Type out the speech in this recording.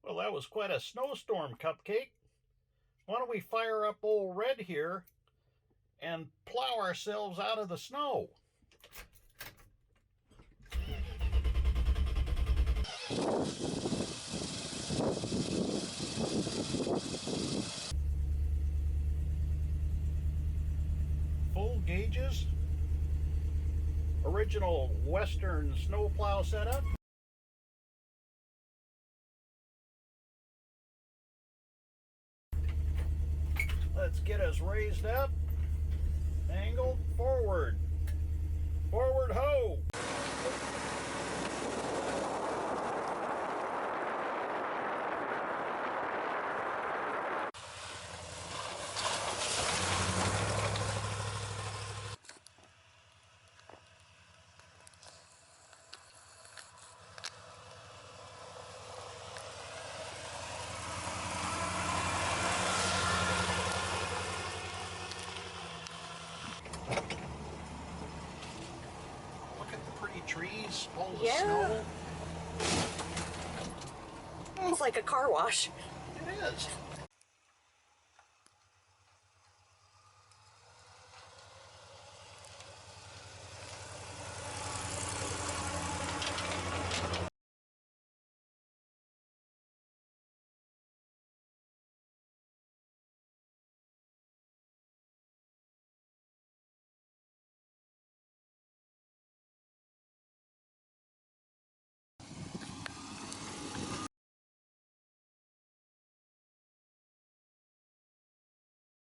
Well, that was quite a snowstorm, Cupcake. Why don't we fire up old Red here and plow ourselves out of the snow? Full gauges. Original Western snowplow setup. Let's get us raised up. Angled forward. Forward ho! Look at the pretty trees, all the snow. Almost like a car wash. It is.